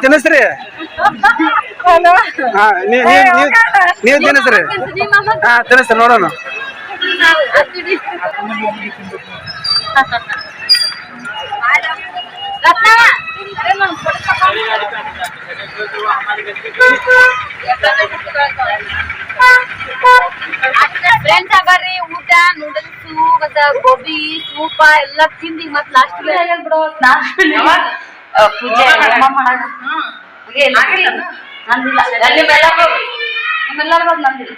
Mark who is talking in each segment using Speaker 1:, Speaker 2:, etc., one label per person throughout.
Speaker 1: ತಿನ್ನಿಸ್ರಿ. ನೀವು ತಿನ್ನಿಸ್ರಿ. ಹಾ ತಿನ್ನಿಸ್ರಿ ನೋಡೋಣ.
Speaker 2: ಫ್ರೆಂಡ್ಸ್ ಬರ್ರಿ ಊಟ ನೂಡಲ್ಸ್ ಮತ್ತ ಗೋಬಿ ಸೂಪ ಎಲ್ಲ ತಿಂದಿ ಮತ್ ಲಾಸ್ಟ್ ಪೂಜೆ ನಂದಿಲ್ಲ ನಿಮ್ಮೆಲ್ಲರೂ ನಂದಿಲ್ಲ.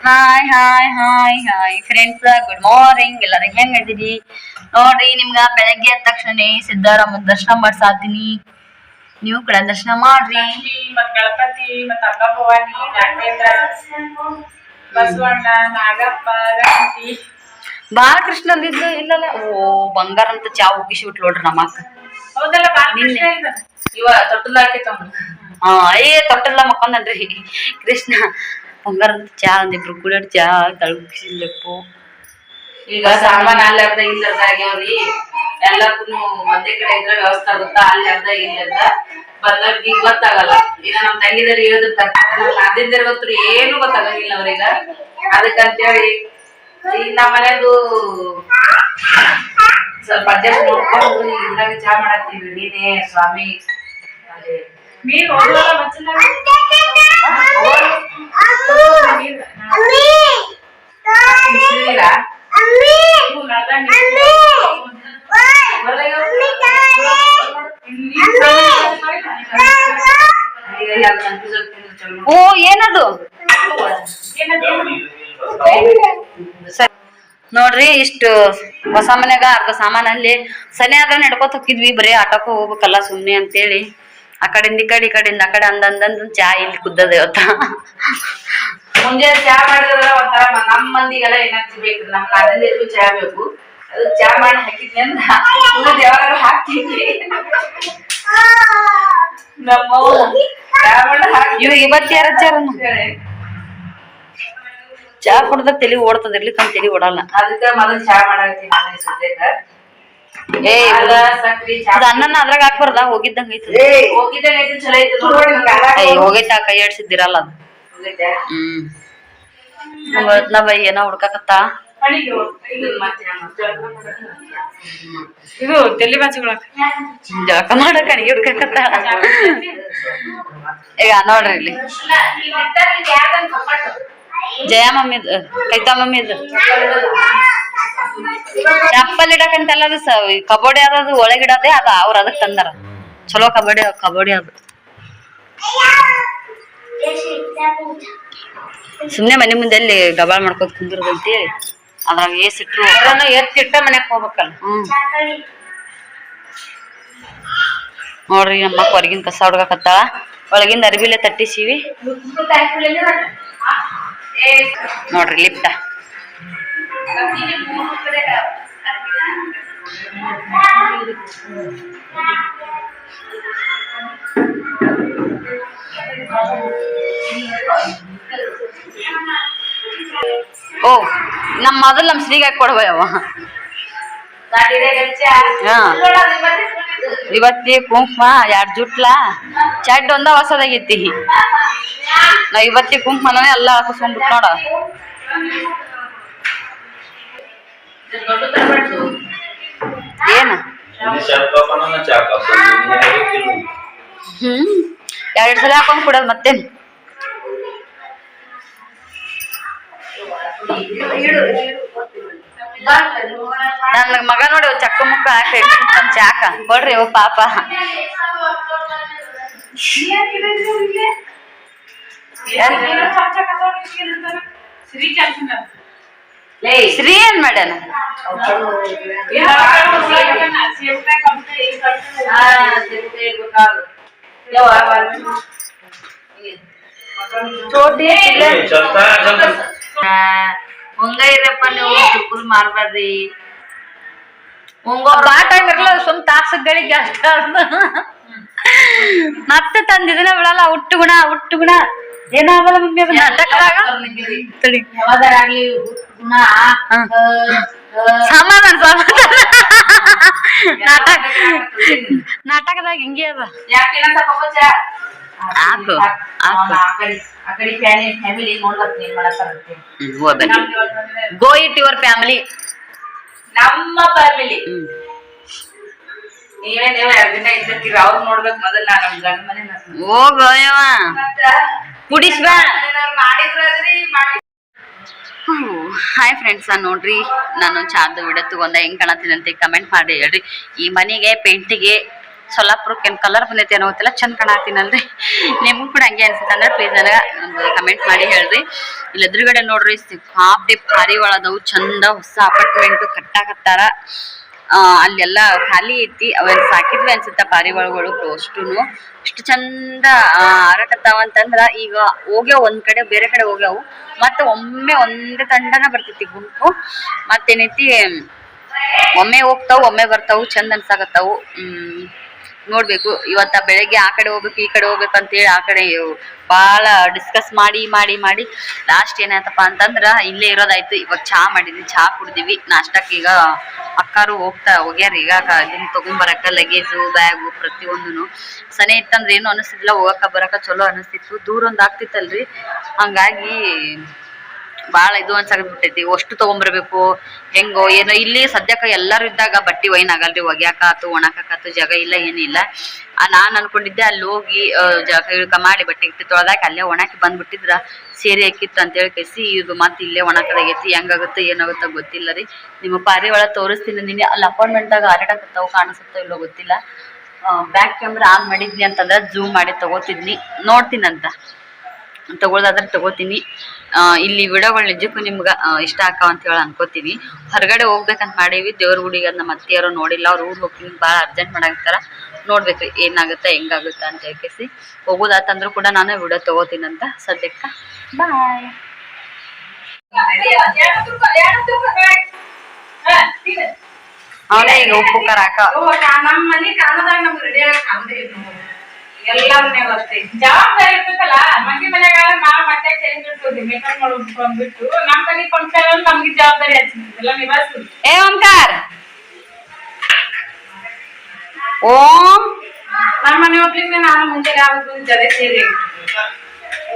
Speaker 2: Hi hi hi hi friends, good morning. ಎಲ್ಲರಿಗೂ ಹೆಂಗ್ ಇದ್ದೀರಿ ನೋಡ್ರಿ. ನಿಮ್ಗ ಬೆಳಗ್ಗೆ ಎದ್ದ ತಕ್ಷಣ ಸಿದ್ದಾರಾಮ ದರ್ಶನ ಮಾಡ್ಸಾತೀನಿ. ನೀವು ಕೂಡ ದರ್ಶನ ಮಾಡ್ರಿ.
Speaker 3: ಗಣಪತಿ ಮತ್ತ ಅಂಗಭವಾನಿ ನಾಗೇಂದ್ರ ಬಸವಣ್ಣ ನಾಗಪ್ಪ ಗಣಪತಿ
Speaker 2: ಬಾಲಕೃಷ್ಣ ಅಂದಿದ್ದು ಇಲ್ಲಲ್ಲ. ಓ ಬಂಗಾರ ಅಂತ ಚಾ ಉಗಿಸಿ ಬಿಟ್ಲು ನೋಡ್ರಿ ನಮ್ಮ ಅಕ್ಕ.
Speaker 3: ಹೌದಲ್ಲ ಬಾಲಕೃಷ್ಣ ಇವ ತೊಟ್ಟಲ ಹಾಕಿತ್ತವ.
Speaker 2: ತೊಟ್ಟಲ್ಲ ಮಕ್ಕೊಂದನ್ರಿ ಕೃಷ್ಣ. ಬಂಗಾರ ಅಂತ ಚಾ ಒಂದಿಬ್ರು ಕುಡಿಯೋಡ್ ಚಾ ತಳಗಿಸಿಲ್ಲಪ್ಪು.
Speaker 3: ಈಗ ಸಾಮಾನ್ ಅಲ್ಲಿ ಅರ್ಧ ಇಲ್ಲಿ ಅರ್ಧ ಆಗ್ಯಾವ್ರಿ. ಎಲ್ಲಕ್ಕೂ ಒಂದೇ ಕಡೆ ಇದ್ರೆ ವ್ಯವಸ್ಥೆ ಆಗುತ್ತಾ, ಅಲ್ಲಿ ಅರ್ಧ ಇಲ್ಲಿ ಅರ್ಧ ಬಂದವ್ರಿಗೆ ಈಗ ಗೊತ್ತಾಗಲ್ಲ. ಈಗ ನಮ್ ತಂಗಿದಾರ ಹೇಳಿರ್ತಾರೆ, ಅದಿಂದ ಗೊತ್ತು ಏನು ಗೊತ್ತಾಗಂಗಿಲ್ಲ ಅವ್ರೀಗ. ಅದಕ್ಕಂತೇಳಿ ಈಗ ನಮ್ಮ ಮನೆಯದು ಸ್ವಲ್ಪ ಅಡ್ಜಸ್ಟ್ ನೋಡ್ಕೊಂಡು ಇದ್ರಾಗ ಚಾ ಮಾಡತ್ತೀವಿ. ನೀನೇ ಸ್ವಾಮಿ ನೀರ್
Speaker 2: ಓ ಏನದು ನೋಡ್ರಿ. ಇಷ್ಟು ಹೊಸ ಮನ್ಯಾಗ ಅರ್ಧ ಸಾಮಾನಲ್ಲಿ ಸನಿ ಆದ್ರೆ ನಡ್ಕೋತ ಹೋಗಿದ್ವಿ. ಬರೀ ಆಟೋಕ್ ಹೋಗ್ಬೇಕಲ್ಲ ಸುಮ್ನೆ ಅಂತೇಳಿ ಆ ಕಡೆಯಿಂದ ಈ ಕಡೆಯಿಂದ ಆ ಕಡೆ ಅಂದಂದ್ ಚಾ ಇಲ್ಲಿ ಕುದ್ದದ ಇವತ್ತ.
Speaker 3: ಮುಂಜಾನೆ ಚಾ ಮಾಡಿದ್ರ ಒಂಥರ ನಮ್ಮ ಮಂದಿಗೆಲ್ಲ ಎನರ್ಜಿ ಬೇಕು. ನಮ್ ನಾದಿನಿಗೂ ಚಾ ಬೇಕು. ಅದಕ್ಕೆ ಚಾ ಮಾಡಿ ಹಾಕಿದ್ನಿ ಅಂದ್ರ ಯಾವಾಗಾರು ಹಾಕ್ತೀನಿ. ನಮ್ಮವ್ವ ಚಾ ಮಾಡಿ ಹಾಕಿ
Speaker 2: ಇವತ್ತು ಯಾರ ಚಾ ಕುಡ್ದ ತಲಿ ಓಡ್ತದ, ಇರ್ಲಿಕ್ಕಂತ ತಲಿ ಓಡಲ್ಲ.
Speaker 3: ಅದಕ್ಕೆ ಮೊದಲು ಚಾ ಮಾಡಾಕತ್ತೀನಿ ನಾನು ಸದ್ಯಕ್ಕ.
Speaker 2: ಅನ್ನನ ಅದ್ರಾಗ ಹಾಕ್ಬಾರ್ದ? ಹೋಗಿದ್ದಂಗ ಐತಿ.
Speaker 3: ಹೋಗಿದ್ದಂಗ ಐತಿ, ಚಲೋ ಐತಿ.
Speaker 2: ಹೋಗೈತ ಕೈ ಆಡ್ಸಿದ್ದಿರಲ್ಲ ಅದು. ಬೈ ಏನೋ ಹುಡ್ಕಾಕತ್ತ.
Speaker 3: ಇದು ತಲಿ ಬಾಚಿಗಳ
Speaker 2: ಜಳಕ ಮಾಡಕ್ ಅಡಿಗೆ ಹುಡ್ಕಾಕತ್ತ. ಈಗ ನೋಡ್ರಿ ಇಲ್ಲಿ ಜಯ ಮಮ್ಮಿದ್ ಕೈತಾ ಮಮ್ಮಿದ್ ಚಪ್ಪಲ್ ಇಡಕಂತಲ್ಲ. ಅದು ಕಬೋಡಿ ಅದದು ಒಳಗಿಡದೆ ಅದ. ಅವ್ರ ಅದಕ್ ತಂದಾರ. ಚಲೋ ಕಬೋಡಿ ಅದು. ಸುಮ್ನೆ ಮನೆ ಮುಂದೆ ಎಲ್ಲಿ ಗಬಾಳ್ ಮಾಡ್ಕೋತ ಕುಂದಿರದಂತಿ ಅದ್ರಾಗ ಏಸಿಟ್ರು
Speaker 3: ಎತ್ತಿಟ್ಟ ಮನೆಗ್ ಹೋಗ್ಬೇಕಲ್ಲ.
Speaker 2: ನೋಡ್ರಿ ನಮ್ಮ ಹೊರಗಿನ ಕಸ ಹುಡ್ಗಾಕತ್ತಾಳ. ಒಳಗಿಂದ ಅರ್ಬಿಲೆ ತಟ್ಟಿಸಿವಿ ನೋಡ್ರಿ. ಲಿಫ್ಟ ಓ ನಮ್ಮ ಮೊದಲು ನಮ್ಮ ಶ್ರೀಗ ಕೊಡ್ಬಯವ. ಇವತ್ತಿ ಕುಂಕುಮ 2 ಜುಟ್ಲ ಚಡ್ ಒಂದ ಹೊಸದಾಗೈತಿ. ನಾ ಇವತ್ತಿ ಕುಂಕುಮನ ಎಲ್ಲ ಹಾಕಿಸ್ಕೊಂಡ್ಬಿಟ್ಟು ನೋಡ. ಏನ 2 ಸಲ ಹಾಕೊಂಡ್ ಕೊಡೋದು ಮತ್ತೇನ್. ನನ್ ಮಗ ನೋಡಿ ಚಕ್ಕ ಮುಕ್ಕ ಹಾಕಿ ಚಾಕ ಕೊಡ್ರಿ ಓ ಪಾಪ. ಶ್ರೀ ಏನ್ ಮಾಡ್ಯಾನ? ಚೋಟಿ
Speaker 3: ಹಂಗ ಇರಪ್ಪ ನೀವು ಶುಕ್ರ ಮಾಡ್ಬಾರ್ರಿ
Speaker 2: ಬಾ ಟೈಮ್ ಇರಲ್ಲ ಸುಮ್ ತಾಸಗಳಿಗೆ ಅಷ್ಟ ಮತ್ತೆ ತಂದಿದನ ಬಿಡಲ್ಲ ಹುಟ್ಟು ಗುಣ ಏನಾಗಲ್ಲ ಮಮ್ಮಿ ಅದು ನಾಟಕದಾಗ ತಡಿ
Speaker 3: ಯಾವ್ದಾರಾಗ್ಲಿ ಗುಣ
Speaker 2: ಸಮಾಧಾನ ನಾಟಕದಾಗ ಹಿಂಗೆ ಅದ
Speaker 3: ಯಾಕೆ
Speaker 2: ಹಾಕು
Speaker 3: ಫ್ಯಾಮಿಲಿ ನೋಡ್ಬೇಕು ಏನ್ ಮಾಡಕ್ಕಾಗುತ್ತೆ
Speaker 2: ಗೋ ಇಟ್ ಯುವರ್ ಫ್ಯಾಮಿಲಿ
Speaker 3: ನಮ್ಮ ಫ್ಯಾಮಿಲಿ ನೀವೇನ್ ನೀವು 2 ದಿನ ಇರ್ತೀರ ಅವ್ರು ನೋಡ್ಬೇಕು ಮೊದಲ ನಮ್ ಗಂಡ ಮನೆ
Speaker 2: ಹೋಗವ ಕುಡಿಸ್ ಬಾ
Speaker 3: ಮಾಡಿದ್ರಿ ಮಾಡಿ
Speaker 2: ಹಾಯ್ ಫ್ರೆಂಡ್ಸ್ ನೋಡ್ರಿ ನಾನು ಚಾರ್ದು ವಿಡಿಯೋ ತಗೊಂಡ ಹೆಂಗ್ ಕಾಣತ್ತೀನಂತ ಕಮೆಂಟ್ ಮಾಡಿ ಹೇಳ್ರಿ ಈ ಮನೆಗೆ ಪೇಂಟಿಗೆ ಸೊಲ್ಲಾಪುರಕ್ಕೆ ಏನು ಕಲರ್ ಬಂದೈತಿ ಅನ್ನೋ ಗೊತ್ತಿಲ್ಲ ಚಂದ ಕಾಣತ್ತೀನಲ್ರಿ ನಿಮ್ಗೂ ಕೂಡ ಹಂಗೆ ಅನ್ಸುತ್ತೆ ಅಂದ್ರೆ ಪ್ಲೀಸ್ ನನಗೆ ಒಂದು ಕಮೆಂಟ್ ಮಾಡಿ ಹೇಳ್ರಿ ಇಲ್ಲಿ ಎದುರುಗಡೆ ನೋಡ್ರಿ ಸಿಕ್ಕಾಪಟ್ಟೆ ಭಾರಿ ಒಳದವು ಚಂದ ಹೊಸ ಅಪಾರ್ಟ್ಮೆಂಟ್ ಕಟ್ಟಾಕತ್ತಾರ ಅಲ್ಲೆಲ್ಲ ಖಾಲಿ ಐತಿ ಅವೆಲ್ಲ ಸಾಕಿದ್ವಿ ಅನ್ಸುತ್ತ ಪಾರಿವಾಳಗಳು ಅಷ್ಟುನು ಇಷ್ಟು ಚಂದ ಆರಕತ್ತಾವ ಅಂತಂದ್ರ ಈಗ ಹೋಗ್ಯಾವ ಒಂದ್ ಕಡೆ ಬೇರೆ ಕಡೆ ಹೋಗ್ಯಾವು ಮತ್ತೆ ಒಮ್ಮೆ ಒಂದೇ ತಂಡನ ಬರ್ತೈತಿ ಗುಂಪು ಮತ್ತೇನೈತಿ ಒಮ್ಮೆ ಹೋಗ್ತಾವು ಒಮ್ಮೆ ಬರ್ತಾವು ಚಂದ ಅನ್ಸಾಕತ್ತಾವು ನೋಡ್ಬೇಕು ಇವತ್ತ ಬೆಳಗ್ಗೆ ಆ ಕಡೆ ಹೋಗ್ಬೇಕು ಈ ಕಡೆ ಹೋಗ್ಬೇಕು ಅಂತೇಳಿ ಆ ಕಡೆ ಬಾಳ ಡಿಸ್ಕಸ್ ಮಾಡಿ ಲಾಸ್ಟ್ ಏನಾಯ್ತಪ್ಪ ಅಂತಂದ್ರ ಇಲ್ಲೇ ಇರೋದಾಯ್ತು ಇವಾಗ ಚಾ ಮಾಡಿದ್ವಿ ಚಾ ಕುಡ್ದಿವಿ ನಾಷ್ಟಕ್ಕೆ ಈಗ ಅಕ್ಕಾರು ಹೋಗ್ಯಾರ ಈಗ ಇದನ್ನ ತಗೊಂಬರಕ ಲಗೇಜು ಬ್ಯಾಗು ಪ್ರತಿಯೊಂದನು ಸನೆ ಇತ್ತಂದ್ರೆ ಏನು ಅನಿಸ್ತಿದ್ದಿಲ್ಲ ಹೋಗಕ ಬರಕ ಚಲೋ ಅನಿಸ್ತಿತ್ತು ದೂರ ಒಂದ್ ಆಗ್ತಿತ್ತಲ್ರಿ ಹಂಗಾಗಿ ಬಾಳ ಇದು ಅನ್ಸಾಕಬಿಟ್ಟೈತಿ ಅಷ್ಟು ತಗೊಂಬರ್ಬೇಕು ಹೆಂಗೋ ಏನೋ ಇಲ್ಲಿ ಸದ್ಯಕ್ಕೆ ಎಲ್ಲಾರು ಇದ್ದಾಗ ಬಟ್ಟಿ ವೈನ್ ಆಗಲ್ರಿ ಒಗ್ಯಾಕಾತು ಒಣಕಾತು ಜಾಗ ಇಲ್ಲ ಏನಿಲ್ಲ ನಾನ್ ಅನ್ಕೊಂಡಿದ್ದೆ ಅಲ್ಲಿ ಹೋಗಿ ಜಾಗ ಇಳ್ಕ ಮಾಡಿ ಬಟ್ಟೆ ಇಟ್ಟು ತೊಳ್ದಾಕ ಅಲ್ಲೇ ಒಣಾಕಿ ಬಂದ್ಬಿಟ್ಟಿದ್ರ ಸೇರಿ ಹಾಕಿತ್ತು ಅಂತ ಹೇಳಿ ಕಸಿ ಇದು ಮತ್ತೆ ಇಲ್ಲೇ ಒಣಕದಾಗೈತಿ ಹೆಂಗಾಗುತ್ತೆ ಏನಾಗುತ್ತ ಗೊತ್ತಿಲ್ಲ ರೀ ನಿಮ್ಮ ಪಾರಿವಾಳ ತೋರಿಸ್ತೀನಿ ನಿನ್ನೆ ಅಲ್ಲಿ ಅಪಾರ್ಟ್ಮೆಂಟ್ದಾಗ ಆಟಾಡಕತ್ತಾವ ಕಾಣಿಸುತ್ತೋ ಇಲ್ಲೋ ಗೊತ್ತಿಲ್ಲ ಬ್ಯಾಕ್ ಕ್ಯಾಮ್ರಾ ಆನ್ ಮಾಡಿದ್ನಿ ಅಂತಂದ್ರೆ ಜೂಮ್ ಮಾಡಿ ತಗೋತಿದ್ನಿ ನೋಡ್ತೀನಂತ ತಗೊಳ್ದಾದ್ರೆ ತಗೋತೀನಿ ಇಲ್ಲಿ ವಿಡಿಯೋಗಳು ನಿಜಕ್ಕೂ ನಿಮ್ಗೆ ಇಷ್ಟ ಆಕಾವ ಅಂತ ಹೇಳಿ ಅನ್ಕೋತೀನಿ ಹೊರಗಡೆ ಹೋಗ್ಬೇಕಂತ ಮಾಡೀವಿ ದೇವ್ರ ಗುಡಿಗೆ ಅದನ್ನ ಮತ್ತೆ ಯಾರೋ ನೋಡಿಲ್ಲ ಅವ್ರು ಊರ್ ಹೋಗ್ತೀನಿ ಭಾಳ ಅರ್ಜೆಂಟ್ ಮಾಡಾಕ್ತಾರ ನೋಡ್ಬೇಕು ಏನಾಗುತ್ತೆ ಹೆಂಗಾಗುತ್ತೆ ಅಂತ ಹೇಳ್ಕೇಸಿ ಹೋಗೋದಾತಂದ್ರೂ ಕೂಡ ನಾನು ವಿಡಿಯೋ ತಗೋತೀನಂತ ಸದ್ಯಕ್ಕೆ ಬಾಯ್ ಅವನೇ ಈಗ ಉಪ್ಪು ಖಾರ ಹಾಕ
Speaker 3: ನಮ್ಮ ಮನೆ ಕಾಣದಾಗ ನಮ್ಗೆ ರೆಡಿ ಆಗೇ ಎಲ್ಲ ಮನ್ಯಾಗ ಅಷ್ಟೇ ಜವಾಬ್ದಾರಿ ಇರ್ತೈತಲ್ಲ ಮಂದಿ ಮನ್ಯಾಗ ನಾವ್ ಮತ್ತೆ ಚೇಂಜ್ ಇರ್ತದೆ ಮೇಕಪ್ ಮಾಡ್ಬಿಟ್ಟು ನಮ್ ಮನೆ ಫಂಕ್ಷನ್ ನಮ್ಗೆ ಜವಾಬ್ದಾರಿ ಹಚ್ಚಿಲ್ಲ ನಿಭಾಯಿಸ್ತೀವಿ
Speaker 2: ಏ ಓಂಕಾರ ಓಂ
Speaker 3: ನಮ್ಮ ಮನೆ ಹೋಗ್ಲಿಕ್ಕೆ ನಾನು ಮುಂಚೆ ಯಾವ್ದು ಜೊತೆ ಸೇರಿ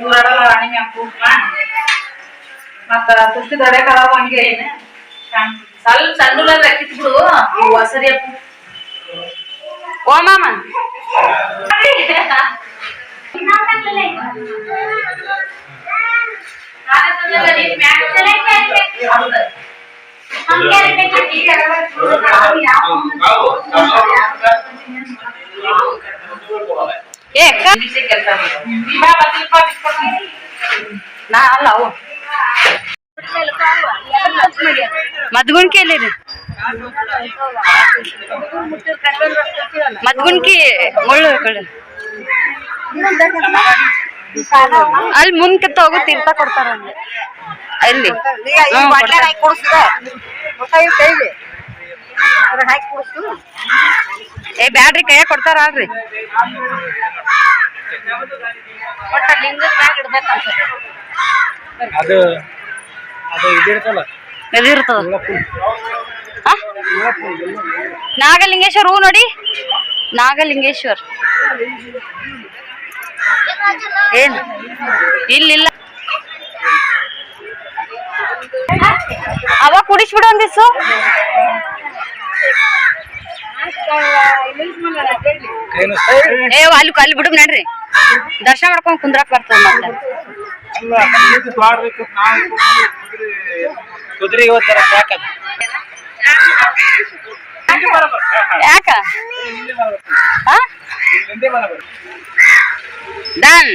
Speaker 3: ಊರಾಡಲ್ಲ ರಾಣಿ ಮ್ಯಾಪು ಮತ್ತ ತುಷ್ಟಿ ದೊಡ್ಡ ಕಲಾವ ಹಂಗೆ ಏನು ಸ್ವಲ್ಪ ಸಣ್ಣ ಕಿತ್ಬಿಡು ಹೊಸರಿ ಅಪ್ಪು
Speaker 2: ಓ ಮಾಮ ನಾ ಅಲ್ಲ ಅವು ಮದ್ಗುಣ್ಕಿ ಎಲ್ಲಿರಿ ಮದ್ಗುಣ್ಕಿ ಮುಳ್ಳು ಕಡೆ ಅಲ್ಲಿ ಮುಂದ್ಕೆ ತಗೋ ತೀರ್ಥ ಕೊಡ್ತಾರ ಅಲ್ಲಿ ಏ ಬ್ಯಾಡ್ರಿ ಕೈಯಾಗ ಕೊಡ್ತಾರ ಅಲ್ರಿ
Speaker 1: ಅದು ಇದಿರ್ತಲ್ಲ
Speaker 2: ಎದಿರ್ತದ ನಾಗಲಿಂಗೇಶ್ವರ್ ಹೂ ನೋಡಿ ನಾಗಲಿಂಗೇಶ್ವರ್ ಏನ್ ಇಲ್ಲಿಲ್ಲ ಅವ ಕುಡಿಸ್ಬಿಡು ಒಂದಿವ್ಸು ಏ ಅಲ್ಲಿ ಅಲ್ಲಿ ಬಿಡು ನಡ್ರಿ ದರ್ಶನ ಮಾಡ್ಕೊಂಡ್ ಕುಂದ್ರಾಕ್ ಬರ್ತದ ಮತ್ತೆ
Speaker 1: ಕುದುರೆ ಓದ್ತಾರ
Speaker 2: ಯಾಕ ಡನ್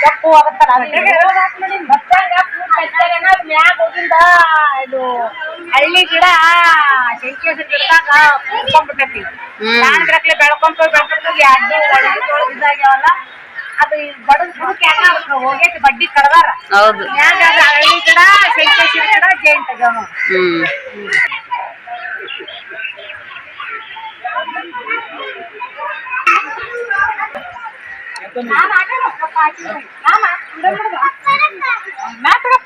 Speaker 1: ಕಪ್ಪು ಆಗತ್ತಾರ ಮ್ಯಾಗ ಹೋಗಿಂದ ಇದು ಹಳ್ಳಿ ಗಿಡ ಶಂಕೇಶ್ವರ ಗಿಡದಾಗ ಕುಂದ್ಕೊಂಡ್ಬಿಟ್ಟೈತಿ ಗಿಡಕ್ಲೆ ಬೆಳ್ಕೊಂತ ಎರಡು ಇದಾಗ್ಯಾವಲ್ಲ ಅದು ಬಡದ್ ಬುಡಕ್ ಹೋಗೈತಿ ಬಡ್ಡಿ ಕಡದಾರ
Speaker 2: ಹೌದು
Speaker 1: ಮ್ಯಾಗ ಹಳ್ಳಿ ಗಿಡ ಶಂಕೇಶ್ವರ ಗಿಡ ಜೈಂಟ್ ಆಗ್ಯಾವ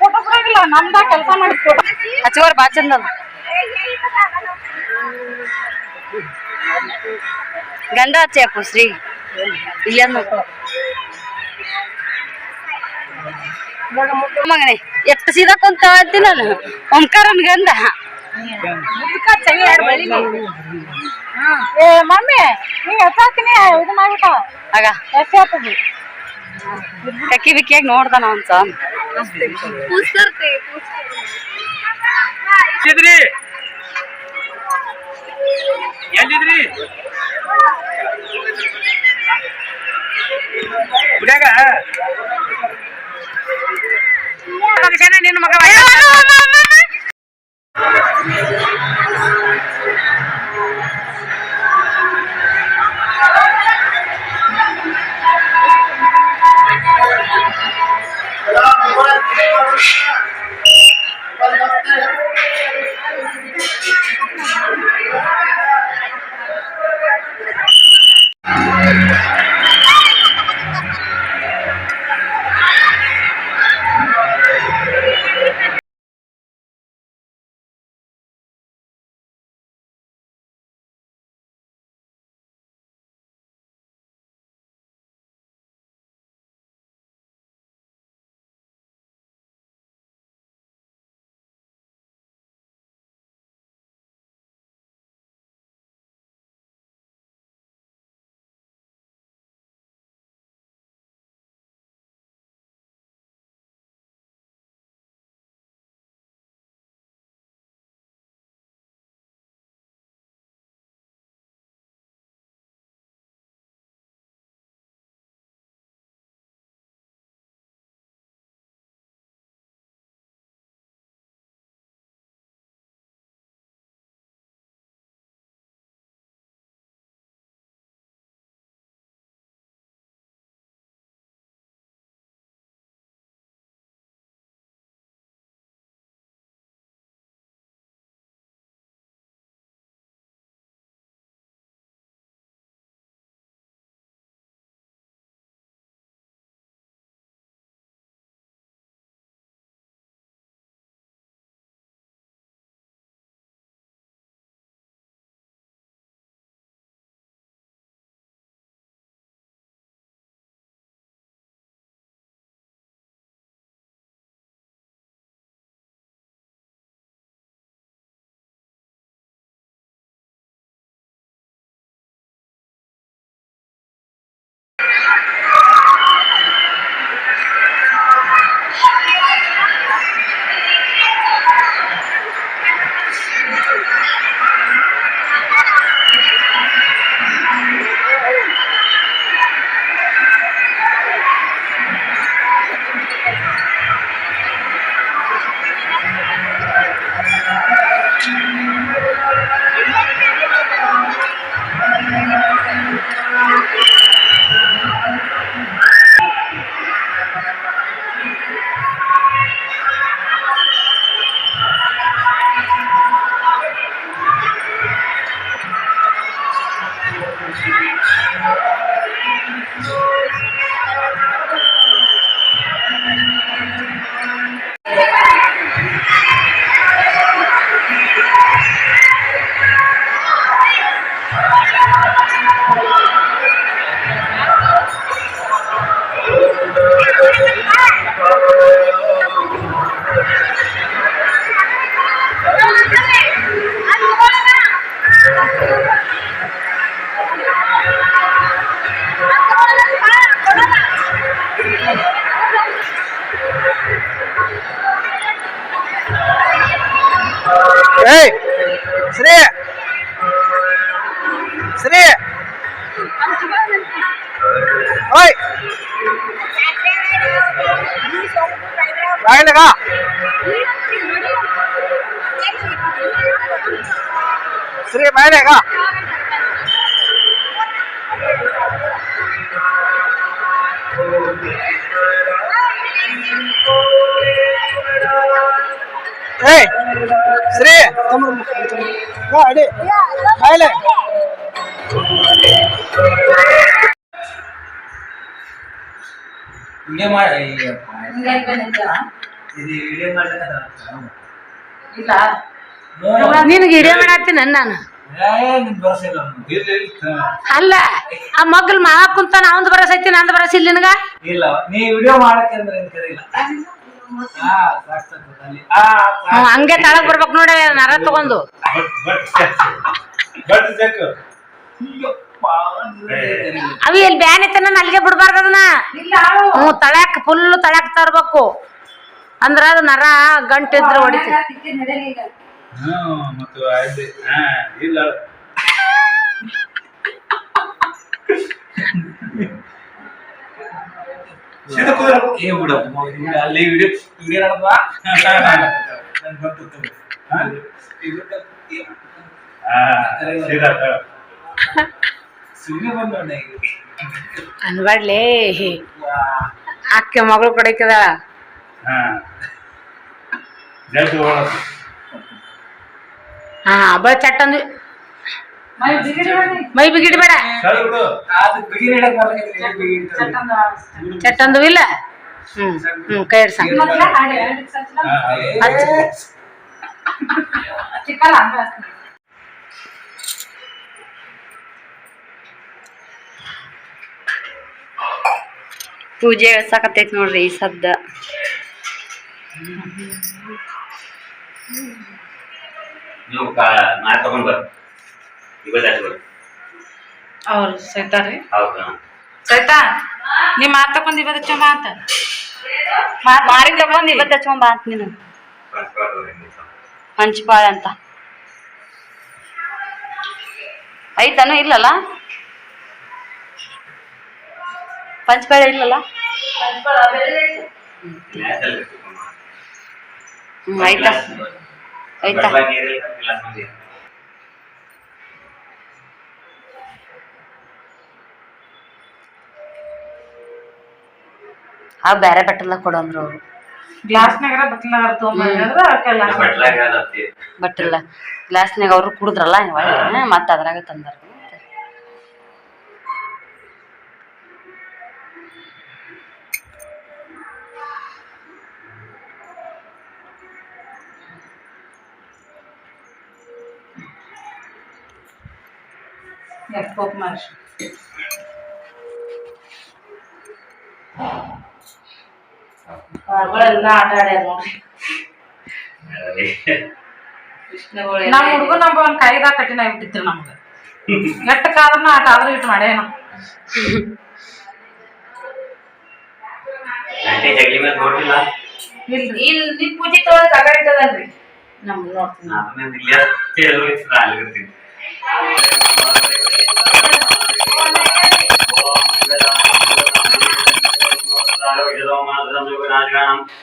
Speaker 1: ಫೋಟೋ ಬಿಡೋದಿಲ್ಲ ನಮ್ದ ಕೆಲಸ ಮಾಡಿ ಫೋಟೋ
Speaker 2: ಹಚ್ಚುವರ್ ಬಾ ಚಂದ ಗಂಧ ಹಚ್ಚಿ ಅಪ್ಪು ಶ್ರೀ ಇಲ್ಲ ಮಗನೇ ಎಷ್ಟು ಸೀದಾ ಕುಂತ ಅಂತೀನಿ ನಾನು ಓಂಕಾರನ್ ಗಂಧ
Speaker 1: ಏ ಮಮ್ಮಿ ನೀ ಎತ್ತಾತೀನಿ ಇದು ಮಾಡ್ಬಿಟ್ಟ
Speaker 2: ಆಗ
Speaker 1: ಎಷ್ಟೇ ಆಗ್ತದೆ
Speaker 2: ಕಕ್ಕಿ ಬಿಕ್ಕಿಯಾಗಿ ನೋಡ್ದಾನ ಅನ್ಸ
Speaker 1: ಎಲ್ಲಿದ್ರಿ ನಿನ್ನ ಮಗ
Speaker 4: ಏಯ್ ಶ್ರೀ ಶ್ರೀ ಓಯ್ ಬಾಯಿಲಗ ಶ್ರೀ ಬಾಯಿಲಗ ಏಯ್ ಶ್ರೀ ಅಡಿ ಬಾಯಿಲೆ ವಿಡಿಯೋ ಮಾಡಿ ವಿಡಿಯೋ
Speaker 3: ಇಲ್ಲ
Speaker 1: ನಿನಗೆ ಹಿಡಿಯ ಮಾಡತ್ತೀನಿ ನಾನು ಅಲ್ಲ ಆ ಮಗ್ಳು ಮಾವ ಕುಂತಾನ ಅವಂದ್ ಬರಸ್ ಐತಿ ನಂದು ಬರಸ್ ಇಲ್ಲ ನಿನಗ
Speaker 4: ಇಲ್ಲ ನೀ ವಿಡಿಯೋ ಮಾಡಕ್ಕೆ ಅಂದ್ರೆ ಏನ್ ಕರೀಲ್ಲ
Speaker 1: ಹಂಗೆ ತಳಗ್ ಬರ್ಬೇಕು ನೋಡಿ ನರ ತಗೊಂಡು ಅವಿ ಇಲ್ಲಿ ಬ್ಯಾನ್ ಐತನ ಅಲ್ಲಿಗೆ ಬಿಡ್ಬಾರ್ದು ಅದನ್ನ ತಳಕ್ ಫುಲ್ ತಳಕ್ ತರ್ಬೇಕು ಅಂದ್ರ ಅದು ನರ ಗಂಟಿದ್ರೆ ಹೊಡಿತಿ
Speaker 4: ಮತ್ತು ಇಲ್ಲ ಅಲ್ಲಿ ವಿಡಿಯೋ
Speaker 1: ಅನ್ಬಾಡ್ಲಿ ಅಕ್ಕೆ ಮಗಳು ಕೊಡಕದ ಹಾ ಬಳ ಚಟ್ಟಂದು ಮೈ ಬಿಗಿಡ್ಬೇಡ ಚಟ್ಟಂದು ಇಲ್ಲ ಕೈ ಹಿಡ್ಸ
Speaker 2: ಪೂಜೆ ಸಾಕತ್ತೈತಿ ನೋಡ್ರಿ ಈ ಸದ್ದ
Speaker 5: ನೀವು ಮಾತು ತಗೊಂಡ್ ಬರ್
Speaker 1: ಅವ್ರು ಸೈತಾರಿ
Speaker 5: ಹೌದಾ
Speaker 1: ಸೈತಾ ನೀ ಮಾತ್ ತಕೊಂಡ್ ಇವತ್ತು ಚಂಬ ಅಂತ
Speaker 2: ಮಾರಿ ತಗೊಂಡ್ ಇವತ್ತು ಹಚ್ಕೊಂಡ್ ಬಾ ಅಂತ ನೀನು ಹಂಚ್ಪಾಳೆ ಅಂತ ಐತನು ಇಲ್ಲಲ್ಲ ಪಂಚಪಾಳೆ ಇಲ್ಲಲ್ಲ ಆಯ್ತಾ ಆಯ್ತಾ ಆ ಬೇರೆ ಬಟ್ಟೆಲ್ಲ ಕೊಡಂದ್ರು ಅವರು
Speaker 1: ಗ್ಲಾಸ್ನಾಗ ಬಟ್ಲಾಗ
Speaker 2: ಬಟ್ಟಿಲ್ಲ ಗ್ಲಾಸ್ನಾಗ ಅವರು ಕುಡಿದ್ರಲ್ಲ ಮತ್ತೆ ಅದ್ರಾಗ ತಂದಾರ
Speaker 3: ಎಲ್ಲ ಆಟ ಆಡ್ಯಾರ ನೋಡ್ರಿ
Speaker 1: ನಮ್ ಹುಡುಗ ನಮ್ಗ ಒಂದ್ ಕೈದಾಗ ಕಠಿಣ ಆಗ್ಬಿಟ್ಟಿತ್ತು ನಮ್ಗ ಎಟ್ಟಕ್ಕಾದ್ರೂ ಆಟ ಆದ್ರೂ ಇಟ್ಟು ಮಾಡ್ಯಾನ
Speaker 3: ಇಲ್ಲಿ ನಿಮ್ ಪೂಜೆ ತೊಗೊಳಕ್ ಆಗ ಇಟ್ಟದಲ್ರಿ ನಮ್ಗೆ ನೋಡ್ತೀನಿ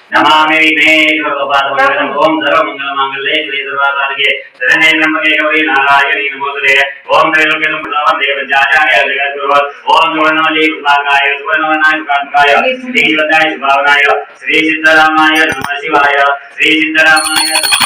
Speaker 5: नमामि विघ्नेश्वरपादपङ्कजम् ॐ सर्वमङ्गलमाङ्गल्ये शिवे सर्वासाधिके शरण्ये त्र्यम्बके गौरी नारायणी नमोस्तुते ॐ त्रैलोक्यं प्रसादं जगद्गुरोः ॐ सुवर्णवल्ली कृपाकाय सुवर्णवर्णाय सुखात्मकाय श्रीशिवताय सुभावनाय श्री सिद्धरामाय नमः शिवाय श्री सिद्धरामाय नमः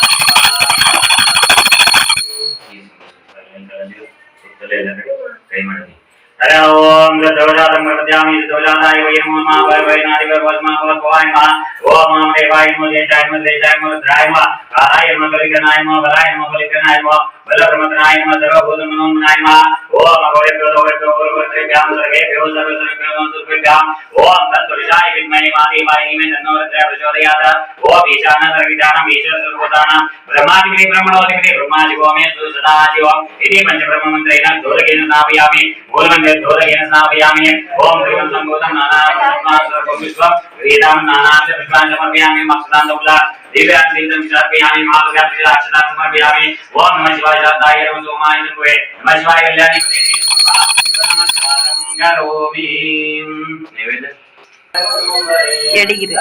Speaker 5: हरे ओम गदौजातं प्रपद्यामि गदौजाताय वै नमो नमः वै वै नादिव वस्मा भवाय नमः ओम नमः देवाय नमः देशाय नमः देशाय नमः रुद्राय नमः कालाय नमः कलिकनाय नमः बलाय नमः बलिकनाय नमः बलप्रमथनाय नमः सर्वभूतमनोमनाय नमः ओम अघोरेभ्यो गुरुगुरुभ्यां सर्वेभ्यो सर्वसर्वेभ्यो नमः ओम तत्पुरुषाय विद्महे वाहिनी में तन्नो रुद्र प्रचोदयात् ओम ईशान सर्वविद्यानां ईश्वर सर्वभूतानां ब्रह्मादिपति ब्रह्मणोदिपति ब्रह्मादिको मे सदाशिवम् इति पंचब्रह्म मंत्रेण धूलकेन स्नापयामि मूलमन्त्रे धूलकेन स्नापयामि ओम त्रिवं संभूतं नानात्मस्वरूपं विश्वं वेदां नानार्थ पुष्पाणि समर्पयामि मक्षदान्तमुला दिव्यान्तिं समर्पयामि महाभगात्रि अक्षतां समर्पयामि ओम नमः शिवाय शान्ताय नमः सोमाय नमः नमः शिवाय कल्याणी नमस्कारं करोमि नैवेद्य
Speaker 2: ಎಡಿಗಿರಿ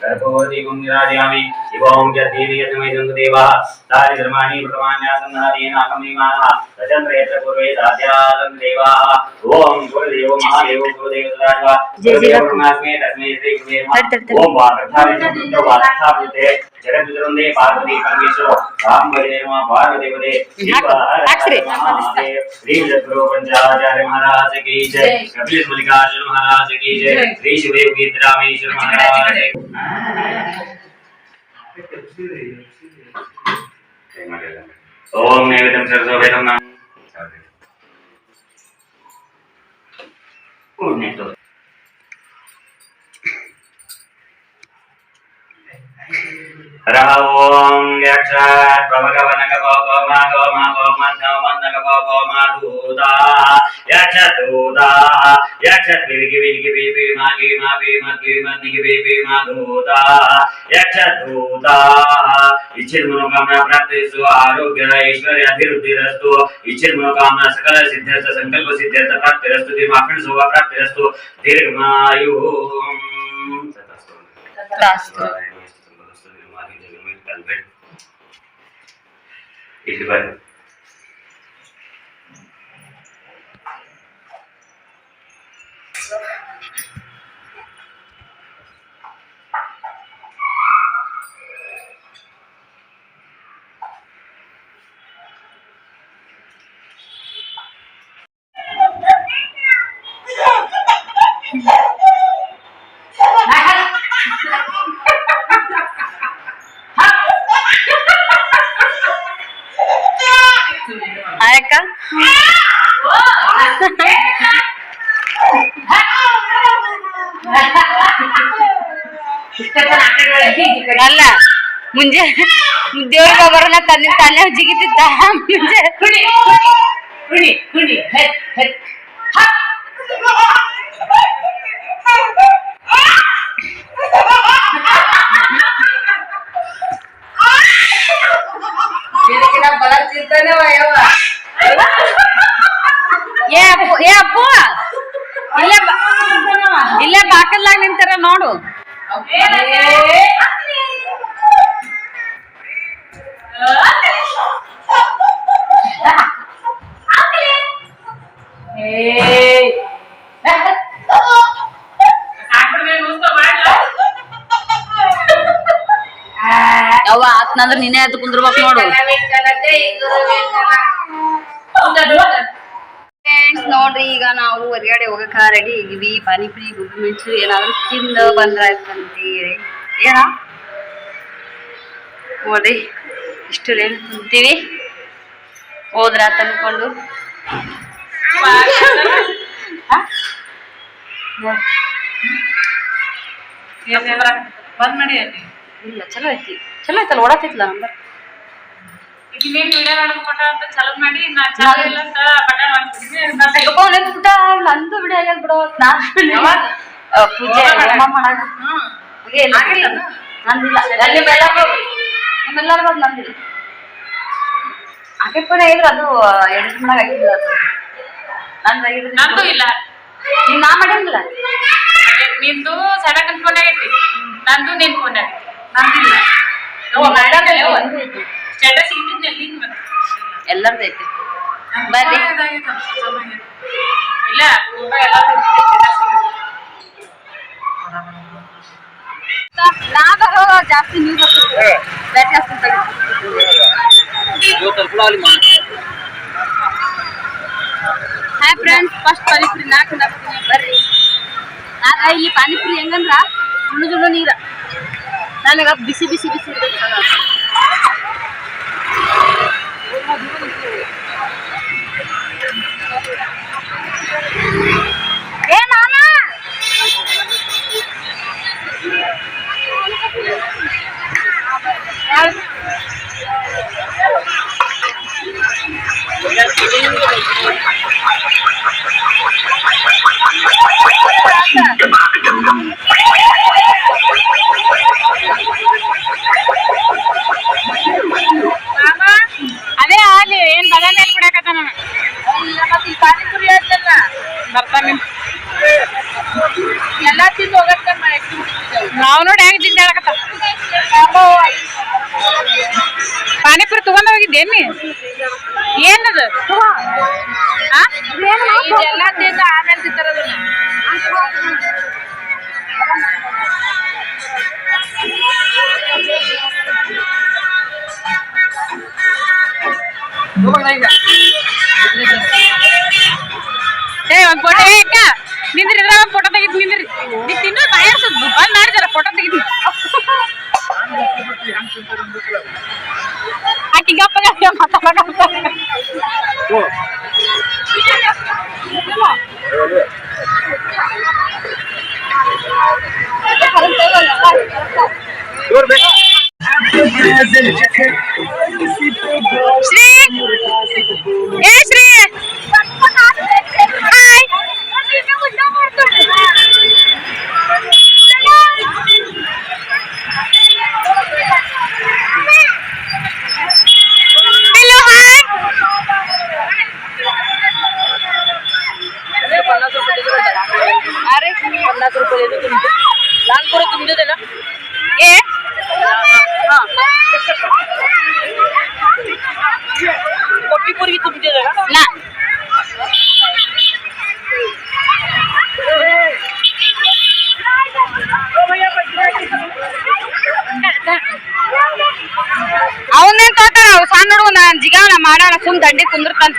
Speaker 5: गर्भवती गुंजरायामि शिवों जतीरि यतमे जंगदेवा तारि धर्माणि प्रमाण्यासन्नादीन आकमिमानः सचन्द्रेत्र पूर्वे दास्यासन् देवाः ओम गुरुदेव महादेव गुरुदेव सदाशिवा गुरुदेव ब्रह्मास्मे तस्मै श्री गुरुदेव ओम वागर्थारि संयुक्त वागर्थापुते जगद्विदुरन्दे पार्वती परमेश्वर राम भजे नमः पार्वतीपते श्री जगद्गुरु पंचाचार्य महाराज की जय कपिल मल्लिकार्जुन महाराज की जय श्री शिवदेव गीतरामेश्वर महाराज ओम नैवेद्यं सरस्वतीं नमः ओम यक्षात् भवगवनक भवमा गौमा गौमन्नक भवमा दूता यक्षदूता यक्षत् विविधि विविधि मागी मापि मद्वि मद्निकि विविधि मादूता यक्षदूता इच्छित मनोकामना प्राप्तिस्तु आरोग्य ऐश्वर्य अभिवृद्धिरस्तु इच्छित मनोकामना सकल सिद्ध्यर्थ संकल्प सिद्ध्यर्थ प्राप्तिरस्तु दीर्घायुः शोभा प्राप्तिरस्तु दीर्घायुः
Speaker 2: तथास्तु
Speaker 5: इसी बात
Speaker 2: ಆಯಕ್ಕ ಅಲ್ಲ ಮುಂಜೆ ದೇವ್ರಿಗೆ ಬರೋಣ ತಂದಿನ ತಲೆ ಜಿಗಿತಿದ್ದ ಮುಂಜೆ ಏ ಅಪ್ಪು ಇಲ್ಲೇ ಬಾಕಲ್ಲಾಗ ನಿಂತಾರ ನೋಡು ಅವ್ವ ಆತ್ನಂದ್ರ ನೀನೇ ಅದು ಕುಂದ್ರಬೇಕು ನೋಡು ಫ್ರೆಂಡ್ಸ್ ನೋಡ್ರಿ ಈಗ ನಾವು ಹೊರಗಡೆ ಹೋಗಕ ರೆಡಿ ಆಗಿವಿ ಪಾನಿಪುರಿ ಗೋಬಿ ಮಿಂಚು ಏನಾದ್ರು ತಿಂದು ಬಂದ್ರಾಯ್ತಂತೀರಿ ಏನ ನೋಡ್ರಿ ಇಷ್ಟು ಏನು ತಿಂತೀವಿ ಹೋದ್ರ ತಂದ್ಕೊಂಡು
Speaker 3: ಬಂದ್ ಮಾಡಿ
Speaker 2: ಇಲ್ಲ ಚಲೋ ಐತಿ ಚಲೋ ಐತಲ್ಲ ಓಡಾತಿತ್ಲ ನಂಬರ್ ನಂದು ಬಿಡ ಬಿಡೋ ಪೂಜೆ ನಂದಿಲ್ಲ ನಿಮ್ಮೆಲ್ಲರೂ ನಂದಿಲ್ಲ ಆಕೆ ಕೂಡ ಇದ್ರು ಅದು ಎಡಿಟ್ ಮಾಡಕ್ ಹಾಕಿದ್ರು ಅದು
Speaker 3: ನಂದು ಇಲ್ಲ
Speaker 2: ನಿಮ್ ನಾ ಮಾಡಿಲ್ಲ
Speaker 3: ನಿಂದು ಸಡಕ್ ಫೋನ್ ಆಗೈತಿ ನಂದು ನಿನ್ ಫೋನ್ ಆಗೈತಿ ನಂದಿಲ್ಲ ಸ್ಟೇಟಸ್ ಇಟ್ಟಿದ್ನಲ್ಲಿ
Speaker 2: ಎಲ್ಲರದ್ದು ಐತಿ ಬರ್ರಿ
Speaker 3: ಇಲ್ಲ
Speaker 2: ನಾ ಬರೋ ಜಾಸ್ತಿ ನೀವು ಬ್ಯಾಟ್ರಿ ಹಾಕ್ತೀನಿ ಹಾಯ್ ಫ್ರೆಂಡ್ಸ್ ಫಸ್ಟ್ ಪಾನಿಪುರಿ ನಾಲ್ಕು ಬರ್ರಿ ಇಲ್ಲಿ ಪಾನಿಪುರಿ ಹೆಂಗಂದ್ರ ಜುಳು ನೀರ ನನಗ ಬಿಸಿ ಬಿಸಿ ಬಿಸಿ ಇರ್ಬೇಕು
Speaker 1: ಅದೇ ಅಲ್ಲಿ ಏನ್ ಬದಾಮಿ ಎಲ್ಲಿ ಬಿಡಕತ್ತ ನಾನು ಪಾನಿಪುರಿ ಹೇಳ್ತಲ್ಲ ಬರ್ತಾನೆ ಎಲ್ಲಾ ತಿಂದು ಹೋಗತ್ತ ನಾವು ನೋಡಿ ಹೆಂಗ್ ತಿಂದ ಹೇಳಕತ್ತ ಪಾನಿಪುರಿ ತಗೊಂಡ್ ಹೋಗಿದ್ದೇನಿ ಏನದು ಇದೆಲ್ಲಾ ತಿಂದು ಆಮೇಲೆ ತಿಂತಾರದನ್ನ ಒಂದ್ ಫೋಟೋ ಅಕ್ಕ ನಿಂದ್ರಿ ಇದ್ರಾಗ ಫೋಟೋ ತೆಗಿದ್ ನಿಂದ್ರಿ ನೀ ತಿನ್ನೋ ತಯಾರಿಸ ಬಂದ್ ಮಾಡಿದಾರ ಫೋಟೋ ತೆಗಿದ್ ಆಕಿ ಗಪ್ಪ ಮಾತಾಡಕ ಶ್ರೀ ಏ ಶ್ರೀ ಹಾಯ್ hello hi अरे 50 रुपये दे दो तुम लाल पूरे तुम दे देना ए हां कोटी पूरी तुम दे देना ना ಅವನೇನ್ ತೋತಾರ ಅವ್ ಸಣ್ಣ ಹುಡುಗ ನಾನ್ ಜಿಗಾವನ ಮಾಡೋಣ ಸುಮ್ ದಂಡಿ ಕುಂದಿರ್ತಾನ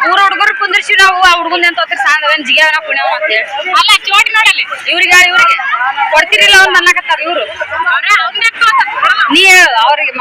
Speaker 1: ಊರ ಹುಡುಗರು ಕುಂದಿರ್ಸಿ ನಾವು ಆ ಹುಡುಗನ್ ಏನ್ ತೋತಿರ್ ಸಾಂದವನ್ ಜಿಗಾವನ ಕುಣಿಯವ ಅಂತ ಹೇಳಿ ಅಲ್ಲ ಚೋಟಿ ನೋಡಲ್ಲಿ ಇವ್ರಿಗೆ ಕೊಡ್ತಿರಿಲ್ಲ ಅವ್ರು ಅನ್ನಕತ್ತಾರ ಇವ್ರು ನೀ ಹೇಳು ಅವ್ರಿಗೆ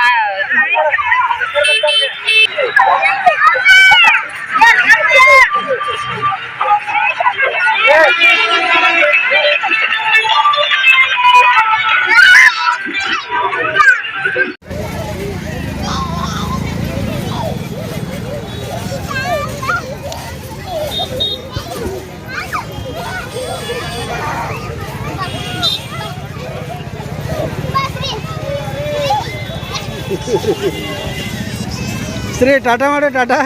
Speaker 4: ಶ್ರೀ ಟಾಟಾ ಮಾಡು ಟಾಟಾ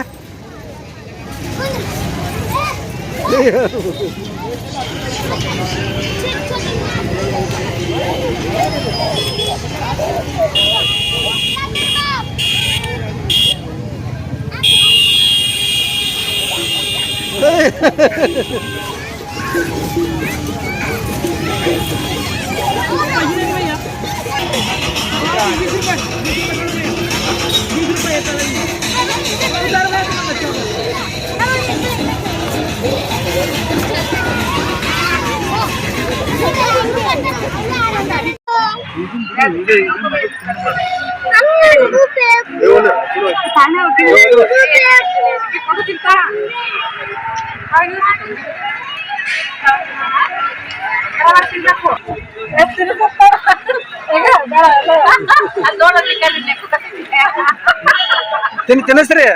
Speaker 4: ತಿನ್ನಿಸ್ರಿ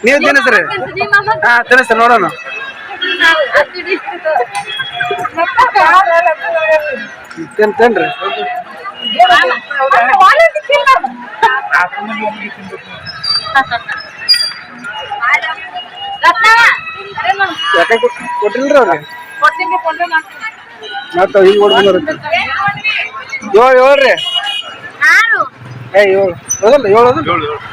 Speaker 4: ನೀವು ತಿನ್ನಿಸ್ರಿ ಹಾ ತಿನ್ನಿಸ್ರಿ ನೋಡೋಣ ತಿನ್ರಿ ಯಾಕೆ ಕೊಟ್ಟಿಲ್ರಿ ಅವ್ರಿಗೆ ಮತ್ತ ಈಗ ಹೊಡ್ಕೊಂಡ್ರಿ ಹೇಳ್ರಿ ಏ 7 ಹೌದಲ್ಲ 7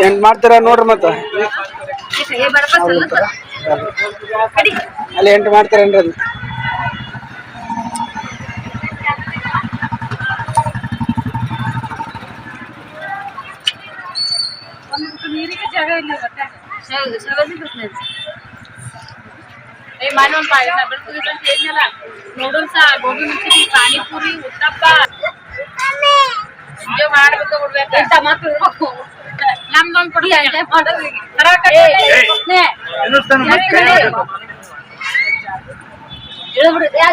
Speaker 4: ಎಂಟ್ ಮಾಡ್ತಾರ ನೋಡ್ರಿ ಮತ್ತ ಅಲ್ಲಿ ಎಂಟು ಮಾಡ್ತಾರೇನ್ರಿ ಅದು
Speaker 1: ನೀರಿಗೆ ಜಾಗ ಇಲ್ಲ ಮಾನವನ್ ನೂಡಲ್ಸ್ ಗೋಬಿ ಮಂಚೂರಿ ಪಾನಿಪುರಿ ಉತ್ತಪ್ಪ ಮಾಡ್ಬೇಕು ಬಿಡ್ಬೇಕು ನಮ್ದೊಂದ್ ಕೊಡಿ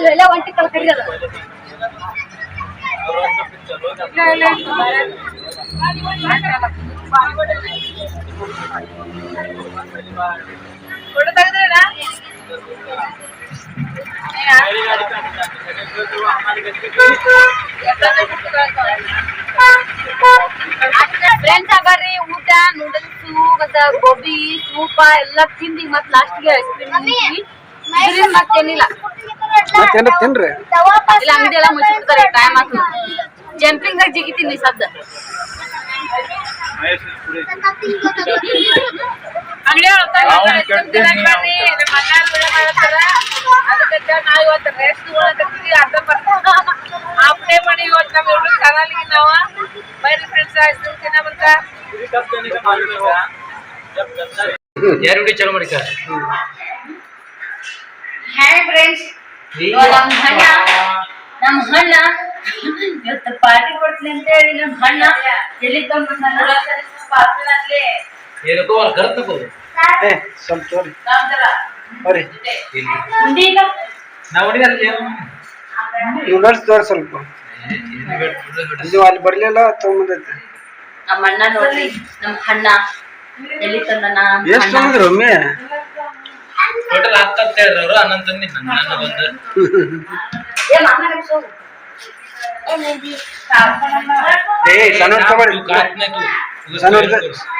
Speaker 1: ಎಲ್ಲ ಒಂಟಿ ಕಲ್ ಕರಿಯದ ಫ್ರೆಂಡ್ಸ್ ಬರ್ರಿ ಊಟ ನೂಡಲ್ಸ್ ಮತ್ತ ಗೋಬಿ ಸೂಪ ಎಲ್ಲ ತಿಂದಿ ಮತ್ ಲಾಸ್ಟ್ಗೆ ಐಸ್ ಕ್ರೀಮ್ ಮತ್ತೇನಿಲ್ಲ
Speaker 4: ಮತ್ತೇನ ತಿನ್ರಿ
Speaker 1: ಇಲ್ಲ ಅಂಗಡಿ ಎಲ್ಲ ಮುಚ್ಚಿಬಿಡ್ತಾರೆ ಟೈಮ್ ಆತು ಜಂಪಿಂಗ್ ದಾಗ ಜಿಗಿತೀನಿ ಸದ್ದ ಅಂಗಡಿ ಅದಕ್ಕೆ ನಾವ್ ಇವತ್ತು ರೆಸ್ಟ್ ಅರ್ಧ ಆಫ್ಡೇ ಮಾಡಿ ಇವತ್ತು ನಮ್ ಹುಡುಗ ಚಾನಲ್ಗೆ ನಾವ ಬೈರಿ ಫ್ರೆಂಡ್ಸ್ ಆಯ್ತು ತಿನ್ನ ಬಂತ
Speaker 6: ಯಾರು ವಿಡಿಯೋ ಚಾಲು ಮಾಡಿ ಸರ್
Speaker 2: ಹಾಯ್ ಫ್ರೆಂಡ್ಸ್ ನಮ್ಮ ಹಣ್ಣ ಇವತ್ತು ಪಾರ್ಟಿ ಕೊಡ್ತೀನಿ ಅಂತ ಹೇಳಿ ನಮ್ಮ ಹಣ್ಣ ಎಲ್ಲಿ ತಗೊಂಡ್ಬಂದ
Speaker 6: ಏನಕ್ಕೋ ಅವ್ರು ಕರೆದು
Speaker 4: ಏ ಸ್ವಲ್ಪ ತೋರಿ ಬರ್ರಿ
Speaker 6: ನಾವು
Speaker 4: ನೂಡಲ್ಸ್ ತೋರಿ ಸ್ವಲ್ಪ ಇದು ಅಲ್ಲಿ ಬರ್ಲಿಲ್ಲ ತಗೊಂಬಂದೈತೆ
Speaker 2: ನಮ್ಮ ಅಣ್ಣ ನೋಡ್ರಿ ನಮ್ಮ ಹಣ್ಣ ಎಲ್ಲಿ ತಂದನ
Speaker 4: ಎಷ್ಟು ತಗೊಂಡ್ರಿ ಒಮ್ಮೆ
Speaker 6: ಟೋಟಲ್ ಆಗ್ತಾ ಹೇಳಿದ್ರು ಅವರು ಅನಂತ ತಂದಿ ನನ್ನ ಬಂದು
Speaker 4: ಏ ಸಣ್ಣ ತಗೊಳ್ಳಿ
Speaker 6: ಕಾಟ್ನೆ ತೂ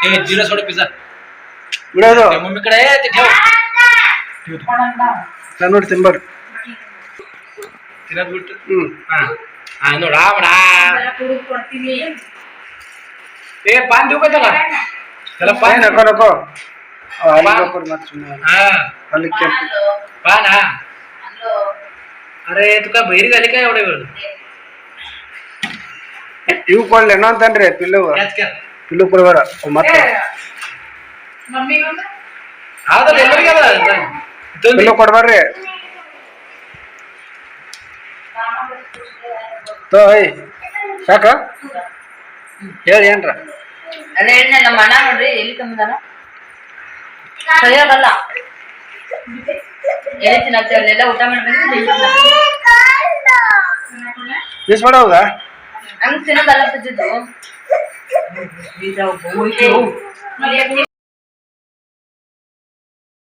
Speaker 6: ये जीरा सोडा पिज्जा
Speaker 4: ಬಿಡೋದು
Speaker 6: मम्मी ಕಡೆ ತಿನ್ನೋ
Speaker 4: ಸಣ್ಣ ನೋಡಿ ತಿನ್ಬಾರ್ದು
Speaker 6: ತಿನ್ನೋದು ಬಿಟ್ಟು
Speaker 4: ಹಾ
Speaker 6: ಹಾ ನೋಡಾ ಬಡಾ ಏ ಪಾನ್ ದೂಕತ್ತಲ್ಲ ಚಲ ಪಾನ್
Speaker 4: ನಕೋ ನಕೋ ಅಲ್ಲಿ ನಕೋರಿ ಮತ್ತೆ ಸುಮ್ಮನೆ
Speaker 6: ಹಾ
Speaker 4: ಅಲ್ಲಿ ಕೆಂಪು
Speaker 6: ಪಾನ್ अरे तुका बहिरी झाली काय एवढे वेळ
Speaker 4: ಇವು ಕೊಡ್ಲಿ ಏನೋ ಅಂತನ್ರಿ ಪಿಲ್ಲು ಪಿಲ್ಲು ಕೊಡ್ಬೇಡ ಮತ್ತೆ
Speaker 6: ಹೌದಲ್ಲ ಎಲ್ಲರಿಗೂ ಅದ
Speaker 4: ಪಿಲ್ಲು ಕೊಡ್ಬೇಡ್ರಿ ತೋ ಐ ಸಾಕ ಹೇಳಿ ಏನ್ರ
Speaker 2: ಅದೇ ಹೇಳಿದ್ನಲ್ಲ ನಮ್ಮ ಅಣ್ಣ ನೋಡ್ರಿ ಎಲ್ಲಿ ತಂದಾನ ಸರಿಯಾಗಲ್ಲ ಎಲ್ಲಿ ತಿನ್ನತ್ತೆ ಅಲ್ಲೆಲ್ಲ ಊಟ ಮಾಡ್ಬೇಕು
Speaker 4: ಮಿಸ್ ಮಾಡೋದ
Speaker 2: ಹಂಗ್ ತಿನ್ನೋದಲ್ಲ ಬಿದ್ದಿದ್ದು